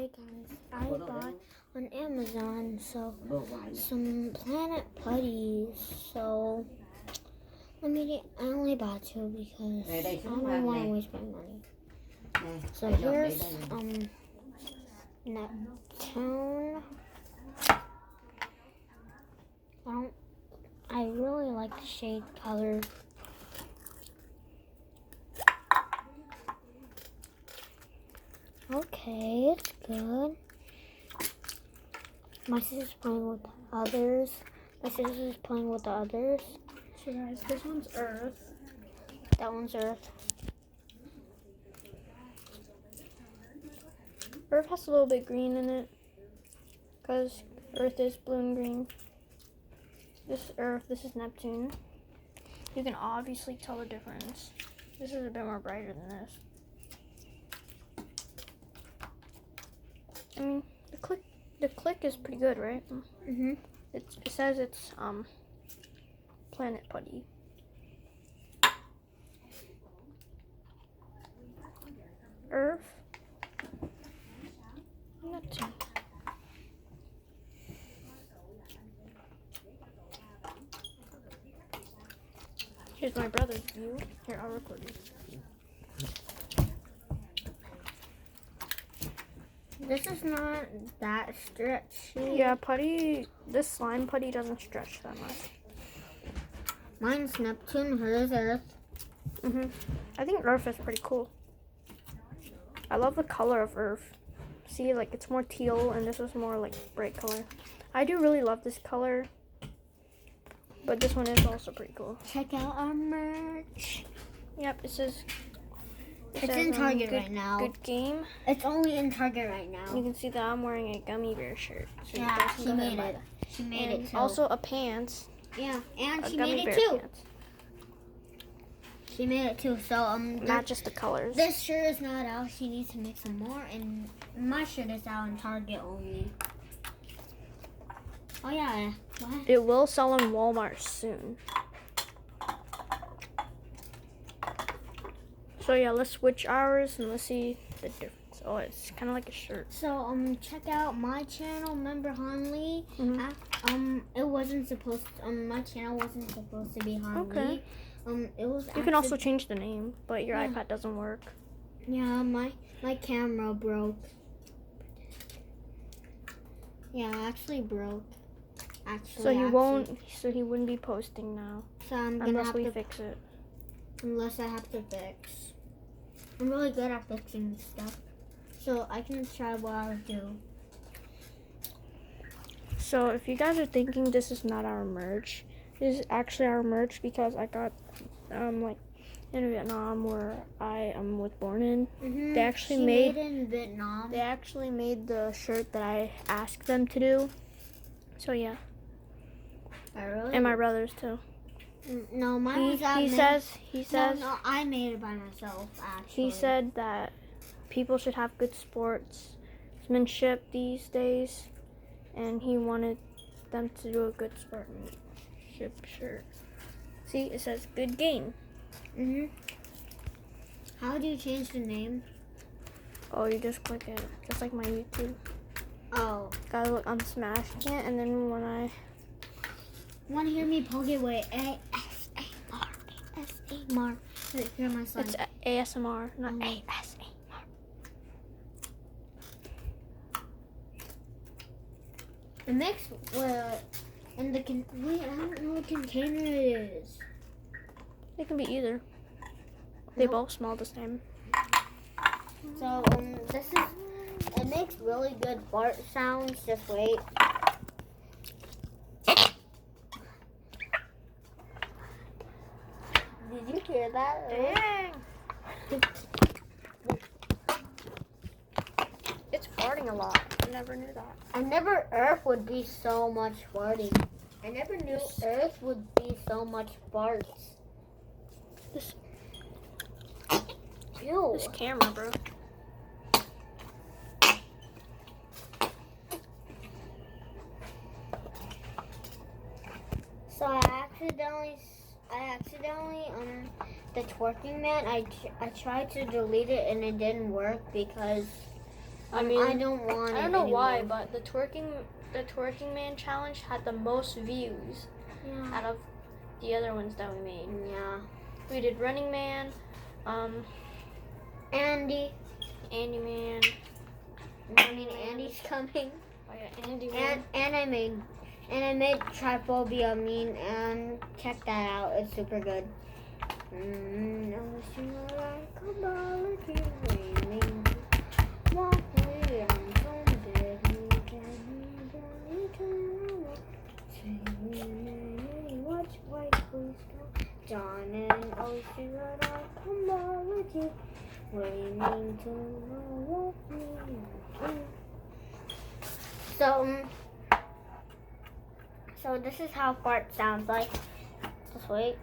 Hi guys, I bought on Amazon some Planet Putties. So I only bought two because I don't want to waste my money. So here's Neptune. I really like the shade color. Okay, it's good. My sister's playing with the others. So guys, this one's Earth. That one's Earth. Earth has a little bit green in it, because Earth is blue and green. This is Earth, this is Neptune. You can obviously tell the difference. This is a bit more brighter than this. I mean, the click is pretty good, right? Mhm. It says it's Planet Putty. Earth, Neptune. Here's my brother's view. Here, I'll record you. This is not that stretchy. Yeah, putty. This slime putty doesn't stretch that much. Mine's Neptune, hers Earth. I think Earth is pretty cool. I love the color of Earth. See, like it's more teal, and this is more like bright color. I do really love this color, but this one is also pretty cool. Check out our merch. Yep, it says. It's in Target right now. Good game. It's only in Target right now. You can see that I'm wearing a gummy bear shirt. So Yeah, you guys can she go ahead made and buy it. that. She made And it too. also a pants. Yeah, and A she gummy made bear it too. pants. She made it too. So Not just the colors. this shirt is not out. She needs to make some more, and my shirt is out in Target only. Oh yeah, what? It will sell in Walmart soon. So yeah, let's switch ours and let's see the difference. Oh, it's kind of like a shirt. So check out my channel. Remember Hanli? It wasn't supposed. My channel wasn't supposed to be Hanli. Okay. It was. You can also change the name, but your iPad doesn't work. Yeah, my camera broke. Yeah, actually broke. So he won't. So he wouldn't be posting now So I'm gonna unless have we to fix it. Unless I have to fix. I'm really good at fixing stuff, so I can try what I'll do. So if you guys are thinking this is not our merch, this is actually our merch because I got like in Vietnam where I was born in. They actually made it in Vietnam. They actually made the shirt that I asked them to do. So yeah. And my brothers too. No, mine was He says. No, I made it by myself. Actually, He said that people should have good sportsmanship these days, and he wanted them to do a good sportsmanship shirt. See, it says "Good Game." How do you change the name? Oh, you just click it, just like my YouTube. Oh, Gotta look on Smash again, and then when I want to hear me poke it with ASMR? ASMR. Hear my son. it's ASMR, not ASMR. The mix and the wait, I don't know what container it is. It can be either. They both smell the same. So it makes really good fart sounds. Just wait. Did you hear that? Dang! It's farting a lot. I never knew that. I never Earth would be so much farting. I never knew Earth would be so much farts. This Ew. This camera, bro. So I accidentally the twerking man. I tried to delete it and it didn't work because I mean, I don't want. I don't know why, but the twerking man challenge had the most views out of the other ones that we made. Yeah. We did Running Man, Andy Man. Andy's coming. Oh yeah, Andy Man. And I made Triphobia meme, and check that out. It's super good. John and Ocean, I come on with you. Waiting to know what me. So this is how fart sounds like. Just wait.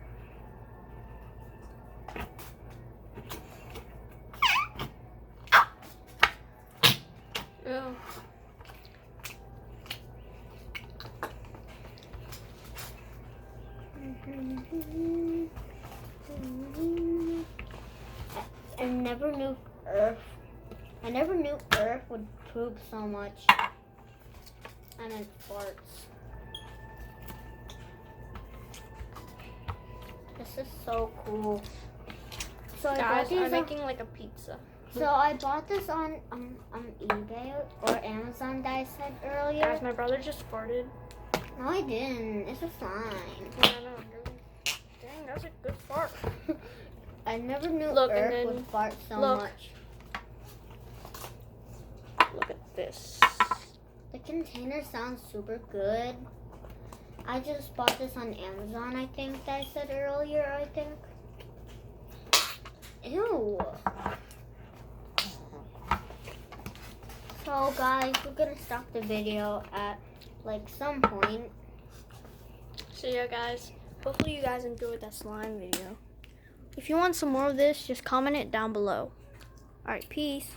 Ew. I never knew Earth would poop so much. And it farts. This is so cool. So Guys, I'm making like a pizza. So I bought this on eBay or Amazon that I said earlier. Guys, my brother just farted. No, I didn't. It's a sign. Yeah, I know. Dang, that's a good fart. I never knew Earth would fart so much. Look at this. The container sounds super good. I just bought this on Amazon, I think, that I said earlier, I think. Ew. So, guys, we're going to stop the video at, like, some point. So, yeah, guys. Hopefully you guys enjoyed that slime video. If you want some more of this, just comment it down below. Alright, peace.